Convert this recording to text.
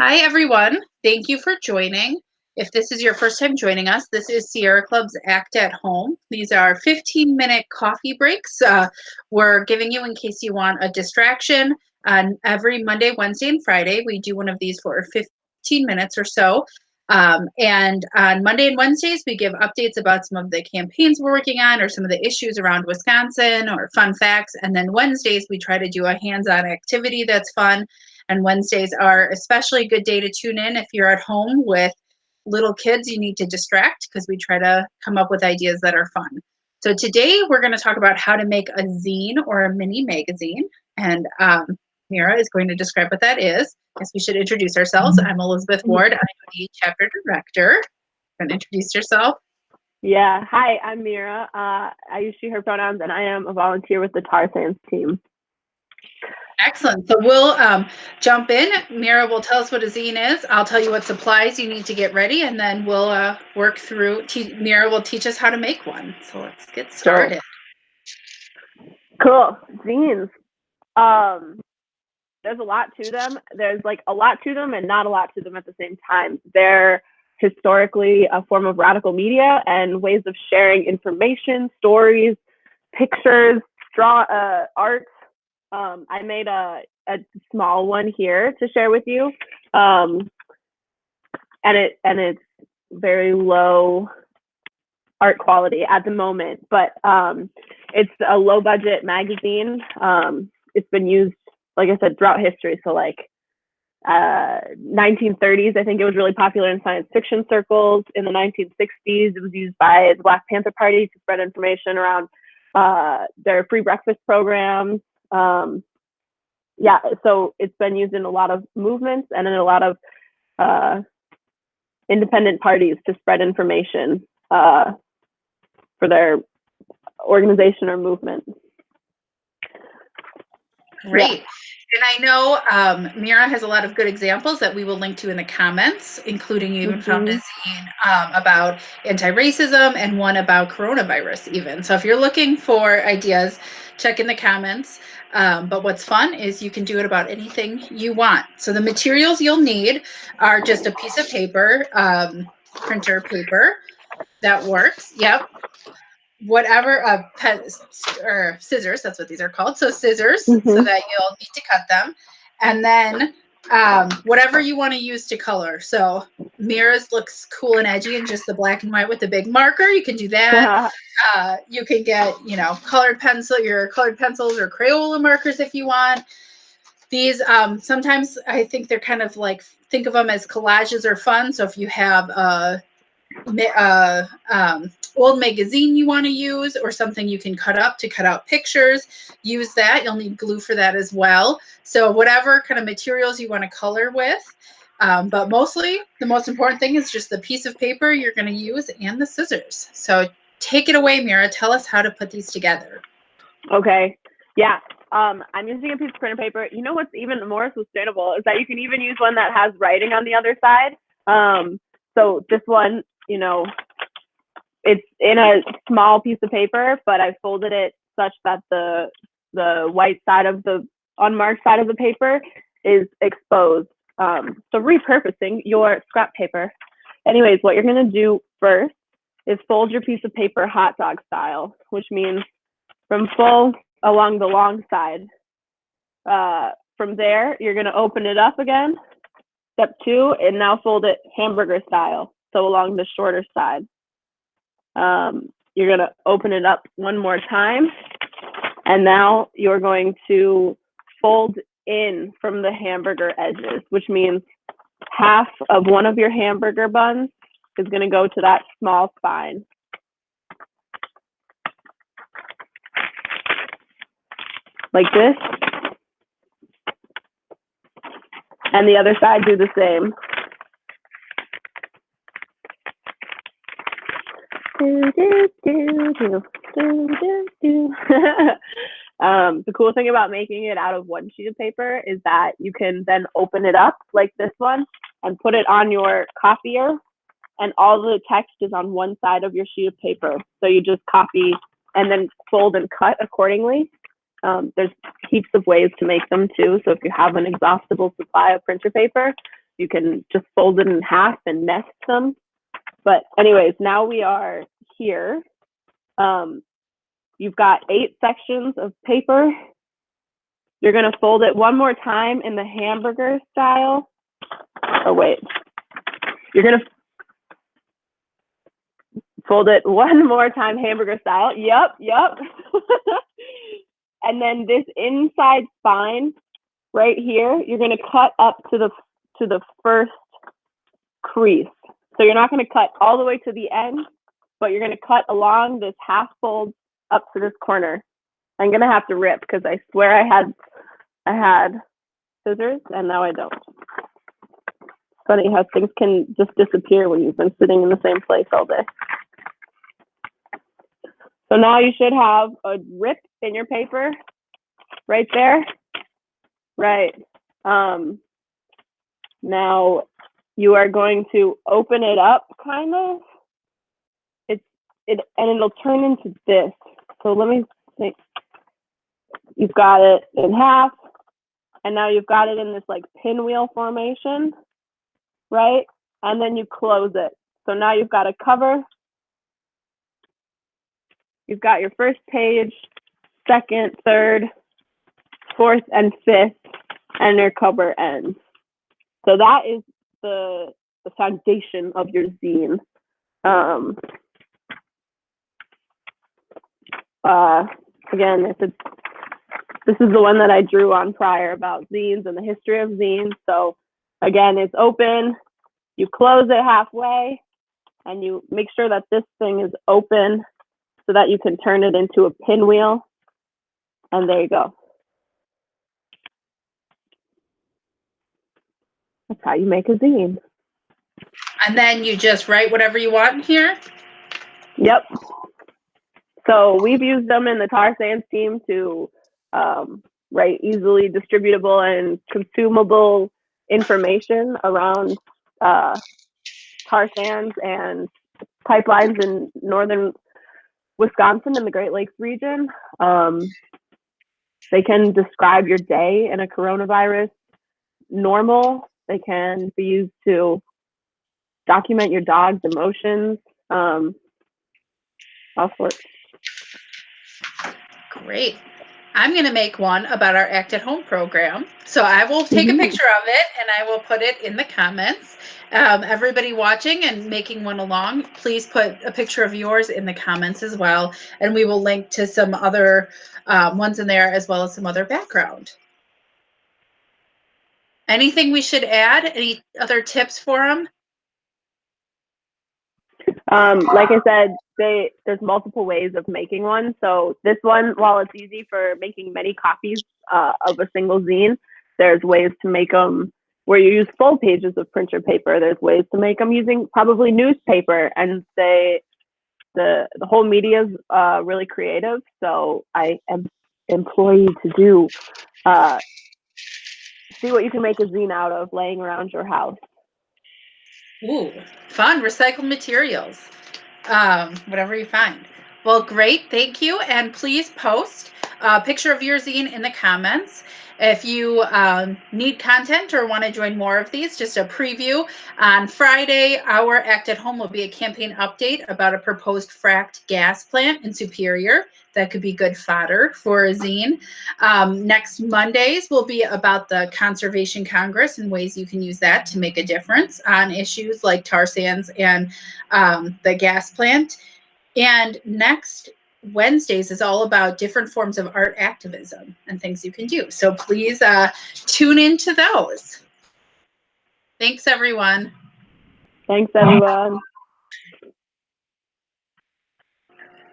Hi, everyone. Thank you for joining. If this is your first time joining us, this is Sierra Club's Act at Home. These are 15-minute coffee breaks we're giving you in case you want a distraction. Every Monday, Wednesday, and Friday, we do one of these for 15 minutes or so. And on Monday and Wednesdays, we give updates about some of the campaigns we're working on or some of the issues around Wisconsin or fun facts. And then Wednesdays, we try to do a hands-on activity that's fun. And Wednesdays are especially a good day to tune in if you're at home with little kids you need to distract, because we try to come up with ideas that are fun. So today we're going to talk about how to make a zine or a mini magazine. And Mira is going to describe what that is. I guess we should introduce ourselves. I'm Elizabeth Ward. I'm the chapter director. You can introduce yourself. Yeah. Hi, I'm Mira. I use she, her pronouns, and I am a volunteer with the Tar Sands team. Excellent. So we'll jump in. Mira will tell us what a zine is. I'll tell you what supplies you need to get ready, and then we'll work through. Mira will teach us how to make one. So let's get started. Cool. Zines. There's a lot to them. There's like a lot to them and not a lot to them at the same time. They're historically a form of radical media and ways of sharing information, stories, pictures, art. I made a small one here to share with you, and it's very low art quality at the moment, but it's a low budget magazine. It's been used, like I said, throughout history. So like 1930s, I think it was really popular in science fiction circles. In the 1960s, it was used by the Black Panther Party to spread information around their free breakfast programs. So it's been used in a lot of movements and in a lot of independent parties to spread information for their organization or movement. Great. Yeah. And I know Mira has a lot of good examples that we will link to in the comments, including you even found a zine about anti-racism and one about coronavirus even. So if you're looking for ideas, check in the comments. But what's fun is you can do it about anything you want. So the materials you'll need are just a piece of paper, printer paper that works. Yep. Whatever or scissors, that's what these are called. So scissors, so that you'll need to cut them. And then whatever you want to use to color. So Mira's looks cool and edgy and just the black and white with the big marker. You can do that. You can get, colored pencils or Crayola markers if you want. These sometimes I think they're kind of like, think of them as collages or fun. So if you have old magazine you want to use or something you can cut out pictures, use that. You'll need glue for that as well. So whatever kind of materials you want to color with, but mostly the most important thing is just the piece of paper you're going to use and the scissors. So take it away, Mira. Tell us how to put these together. Okay. Yeah. I'm using a piece of printer paper. You know what's even more sustainable is that you can even use one that has writing on the other side. So this one, it's in a small piece of paper, but I folded it such that the white side of the unmarked side of the paper is exposed. So repurposing your scrap paper. Anyways, what you're going to do first is fold your piece of paper hot dog style, which means from full along the long side. From there, you're going to open it up again. Step 2, and now fold it hamburger style, so along the shorter side. You're going to open it up one more time, and now you're going to fold in from the hamburger edges, which means half of one of your hamburger buns is going to go to that small spine. Like this. And the other side, do the same. The cool thing about making it out of one sheet of paper is that you can then open it up like this one and put it on your copier, and all the text is on one side of your sheet of paper. So you just copy and then fold and cut accordingly. There's heaps of ways to make them too. So if you have an exhaustible supply of printer paper, you can just fold it in half and nest them. But anyways, now we are here. You've got 8 sections of paper. You're going to fold it one more time in the hamburger style. Oh, wait. You're going to fold it one more time hamburger style. Yep. And then this inside spine right here, you're going to cut up to the first crease. So you're not going to cut all the way to the end, but you're going to cut along this half fold up to this corner. I'm going to have to rip because I swear I had scissors and now I don't. It's funny how things can just disappear when you've been sitting in the same place all day. So now you should have a rip in your paper right there. Right. Now you are going to open it up kind of. And it'll turn into this. So let me think. You've got it in half, and now you've got it in this like pinwheel formation, right? And then you close it. So now you've got a cover. You've got your first page, second, third, fourth, and fifth, and your cover ends. So that is the foundation of your zine. Again, this is the one that I drew on prior about zines and the history of zines. So again, it's open, you close it halfway, and you make sure that this thing is open so that you can turn it into a pinwheel. And there you go. That's how you make a zine. And then you just write whatever you want in here? Yep. So we've used them in the tar sands team to write easily distributable and consumable information around tar sands and pipelines in northern Wisconsin in the Great Lakes region. They can describe your day in a coronavirus normal. They can be used to document your dog's emotions, all sorts. Great. I'm going to make one about our Act at Home program. So I will take a picture of it and I will put it in the comments. Everybody watching and making one along, please put a picture of yours in the comments as well. And we will link to some other ones in there as well as some other background. Anything we should add? Any other tips for them? Like I said, there's multiple ways of making one. So this one, while it's easy for making many copies of a single zine, there's ways to make them where you use full pages of printer paper. There's ways to make them using probably newspaper, and the whole media is really creative. So I am implore you to do see what you can make a zine out of laying around your house. Ooh, fun. Recycled materials. Whatever you find. Well, great. Thank you. And please post a picture of your zine in the comments. If you need content or want to join more of these, just a preview. On Friday, our Act at Home will be a campaign update about a proposed fracked gas plant in Superior. That could be good fodder for a zine. Next Mondays will be about the Conservation Congress and ways you can use that to make a difference on issues like tar sands and the gas plant. And next Wednesdays is all about different forms of art activism and things you can do. So please tune into those. Thanks, everyone. Thanks, everyone.